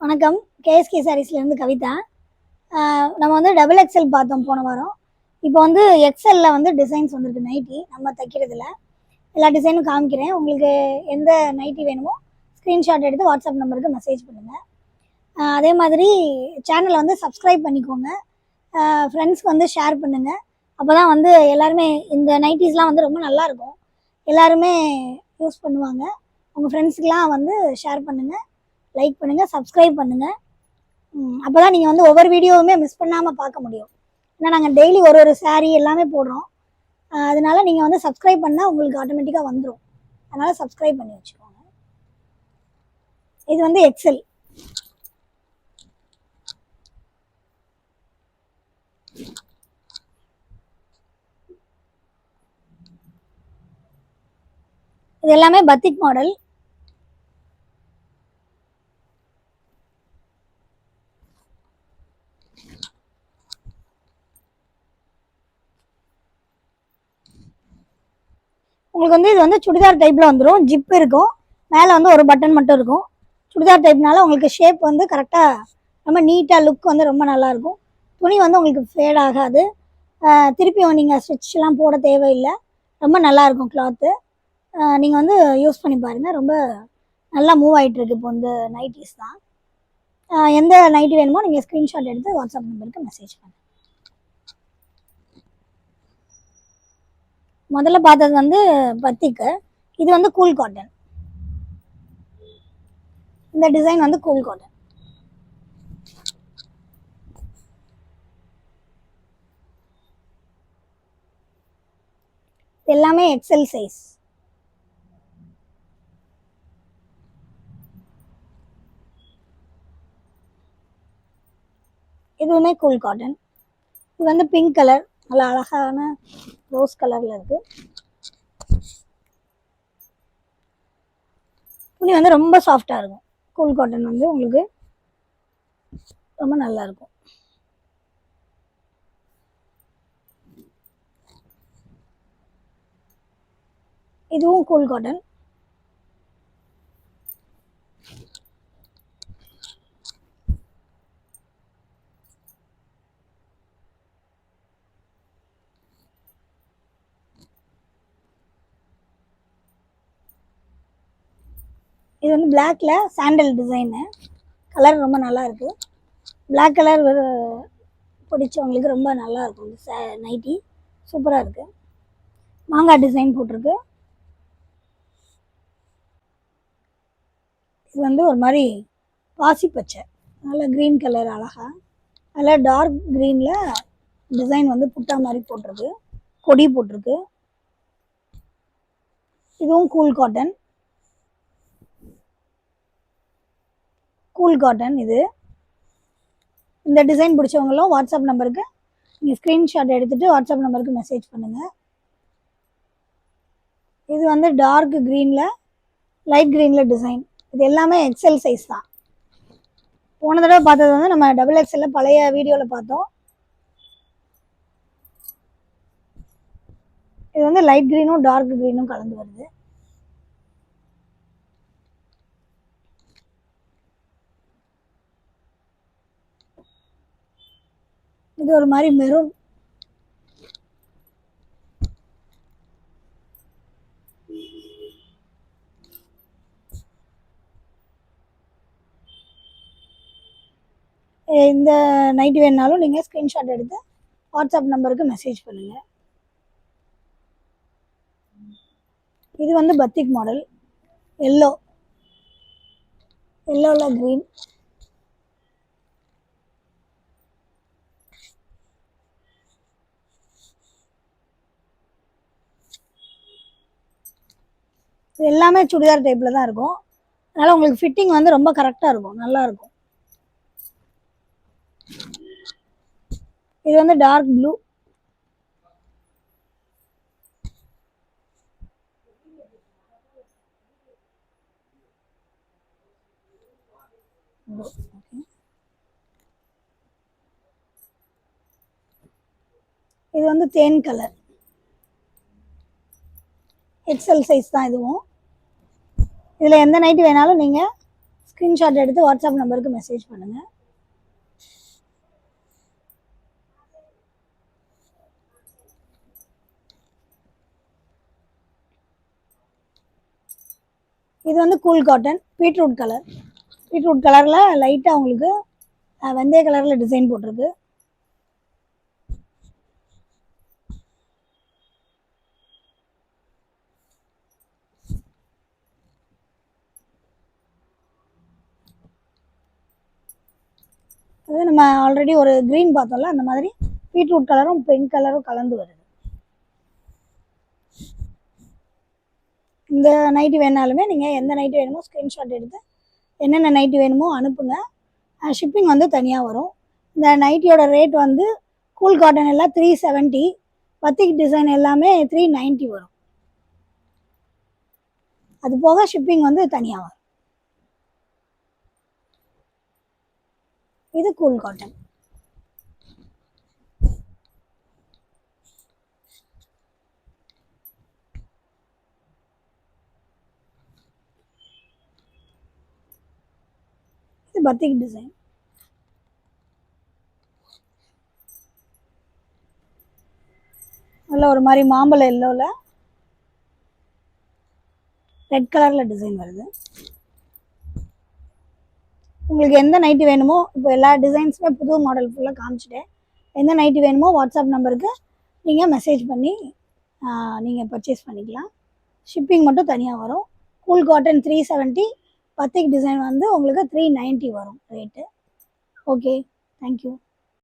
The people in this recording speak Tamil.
வணக்கம். கேஎஸ்கே சாரீஸ்லேருந்து கவிதா. நம்ம வந்து டபுள் எக்ஸ்எல் பார்த்தோம் போன வாரம். இப்போ வந்து எக்ஸ்எல்ல வந்து டிசைன்ஸ் வந்திருக்கு நைட்டி நம்ம தைக்கிறதுல. எல்லா டிசைனும் காமிக்கிறேன். உங்களுக்கு எந்த நைட்டி வேணுமோ ஸ்க்ரீன்ஷாட் எடுத்து வாட்ஸ்அப் நம்பருக்கு மெசேஜ் பண்ணுங்கள். அதே மாதிரி சேனலை வந்து சப்ஸ்கிரைப் பண்ணிக்கோங்க. ஃப்ரெண்ட்ஸ்க்கு வந்து ஷேர் பண்ணுங்கள். அப்போ தான் வந்து எல்லாருமே இந்த நைட்டிஸ்லாம் வந்து ரொம்ப நல்லாயிருக்கும், எல்லாருமே யூஸ் பண்ணுவாங்க. உங்கள் ஃப்ரெண்ட்ஸுக்கெலாம் வந்து ஷேர் பண்ணுங்கள், லைக் பண்ணுங்கள், சப்ஸ்கிரைப் பண்ணுங்கள். அப்போ தான் நீங்கள் வந்து ஒவ்வொரு வீடியோவுமே மிஸ் பண்ணாமல் பார்க்க முடியும். ஏன்னா நாங்கள் டெய்லி ஒரு சாரீ எல்லாமே போடுறோம். அதனால நீங்கள் வந்து சப்ஸ்கிரைப் பண்ணால் உங்களுக்கு ஆட்டோமேட்டிக்காக வந்துடும். அதனால் சப்ஸ்கிரைப் பண்ணி வச்சுக்கோங்க. இது வந்து எக்ஸல். இது எல்லாமே பத்திக் மாடல். உங்களுக்கு வந்து இது வந்து சுடிதார் டைப்பில் வந்துடும். ஜிப் இருக்கும், மேலே வந்து ஒரு பட்டன் மட்டும் இருக்கும். சுடிதார் டைப்னால உங்களுக்கு ஷேப் வந்து கரெக்டாக ரொம்ப நீட்டாக லுக் வந்து ரொம்ப நல்லாயிருக்கும். துணி வந்து உங்களுக்கு ஃபேட் ஆகாது. திருப்பியும் நீங்கள் ஸ்டிச்லாம் போட தேவையில்லை. ரொம்ப நல்லாயிருக்கும் கிளாத்து. நீங்கள் வந்து யூஸ் பண்ணி பாருங்கள். ரொம்ப நல்லா மூவ் ஆகிட்டுருக்கு இப்போ இந்த நைட்டிஸ் தான். எந்த நைட்டி வேணுமோ நீங்கள் ஸ்க்ரீன்ஷாட் எடுத்து வாட்ஸ்அப் நம்பருக்கு மெசேஜ் பண்ணுங்கள். முதல்ல பார்த்தது வந்து பத்திக்கு. இது வந்து கூல் காட்டன். இந்த டிசைன் வந்து கூல் காட்டன். எல்லாமே எக்ஸல் சைஸ். இதுவுமே கூல் காட்டன். இது வந்து பிங்க் கலர், நல்லா அழகான ரோஸ் கலரில் இருக்குது. துணி வந்து ரொம்ப சாஃப்டாக இருக்கும். கூல் காட்டன் வந்து உங்களுக்கு ரொம்ப நல்லா இருக்கும். இதுவும் கூல் காட்டன். இது வந்து பிளாக்ல சாண்டல் டிசைனு. கலர் ரொம்ப நல்லா இருக்கு. பிளாக் கலர் பிடிச்சவங்களுக்கு ரொம்ப நல்லா இருக்கும். இந்த நைட்டி சூப்பராக இருக்கு. மாங்காய் டிசைன் போட்டிருக்கு. இது வந்து ஒரு மாதிரி பாசி பச்சை, நல்ல க்ரீன் கலர், அழகா அதில் டார்க் க்ரீனில் டிசைன் வந்து புட்டா மாதிரி போட்டிருக்கு, கொடி போட்டிருக்கு. இதுவும் கூல் காட்டன். கூல் காட்டன் இது. இந்த டிசைன் பிடிச்சவங்களும் வாட்ஸ்அப் நம்பருக்கு நீங்கள் ஸ்க்ரீன்ஷாட் எடுத்துகிட்டு வாட்ஸ்அப் நம்பருக்கு மெசேஜ் பண்ணுங்கள். இது வந்து டார்க் க்ரீனில் லைட் க்ரீனில் டிசைன். இது எல்லாமே எக்ஸல் சைஸ் தான். போன தடவை பார்த்தது வந்து நம்ம டபுள் எக்ஸ்எல்ல பழைய வீடியோவில் பார்த்தோம். இது வந்து லைட் க்ரீனும் டார்க் க்ரீனும் கலந்து வருது. இது ஒரு மாதிரி மெரூன். இந்த நைட்டு வேணுனாலும் நீங்கள் ஸ்க்ரீன்ஷாட் எடுத்து வாட்ஸ்அப் நம்பருக்கு மெசேஜ் பண்ணுங்கள். இது வந்து பத்திக் மாடல். எல்லோவில் க்ரீன். இது எல்லாமே சுடிதார் டைப்பில் தான் இருக்கும். அதனால் உங்களுக்கு ஃபிட்டிங் வந்து ரொம்ப கரெக்டாக இருக்கும், நல்லாயிருக்கும். இது வந்து டார்க் ப்ளூ. இது வந்து தேன் கலர். எக்ஸல் சைஸ் தான் இதுவும். இதில் எந்த நைட்டு வேணாலும் நீங்கள் ஸ்க்ரீன்ஷாட் எடுத்து வாட்ஸ்அப் நம்பருக்கு மெசேஜ் பண்ணுங்கள். இது வந்து cool cotton beetroot colour. Beetroot கலரில் லைட்டாக உங்களுக்கு வெந்தய கலரில் டிசைன் போட்டிருக்கு. அது நம்ம ஆல்ரெடி ஒரு க்ரீன் பார்த்தோம்ல, அந்த மாதிரி பீட்ரூட் கலரும் பிங்க் கலரும் கலந்து வருது. இந்த நைட்டி வேணாலுமே நீங்கள் எந்த நைட்டி வேணுமோ ஸ்க்ரீன்ஷாட் எடுத்து என்னென்ன நைட்டி வேணுமோ அனுப்புங்க. ஷிப்பிங் வந்து தனியாக வரும். இந்த நைட்டியோட ரேட் வந்து கூல் காட்டன் எல்லாம் 370, பத்திக் டிசைன் எல்லாமே 390 வரும். அது போக ஷிப்பிங் வந்து தனியாக வரும். இது கூல் காட்டன். இது பத்திக் டிசைன். நல்ல ஒரு மாதிரி மாம்பழ எல்லோவில் ரெட் கலரில் டிசைன் வருது. உங்களுக்கு எந்த நைட்டி வேணுமோ, இப்போ எல்லா டிசைன்ஸுமே புது மாடல் ஃபுல்லாக காமிச்சிட்டேன். எந்த நைட்டி வேணுமோ வாட்ஸ்அப் நம்பருக்கு நீங்கள் மெசேஜ் பண்ணி நீங்கள் பர்ச்சேஸ் பண்ணிக்கலாம். ஷிப்பிங் மட்டும் தனியாக வரும். கூல் காட்டன் 370, பத்திக் டிசைன் வந்து உங்களுக்கு 390 வரும் ரேட்டு. Okay, thank you.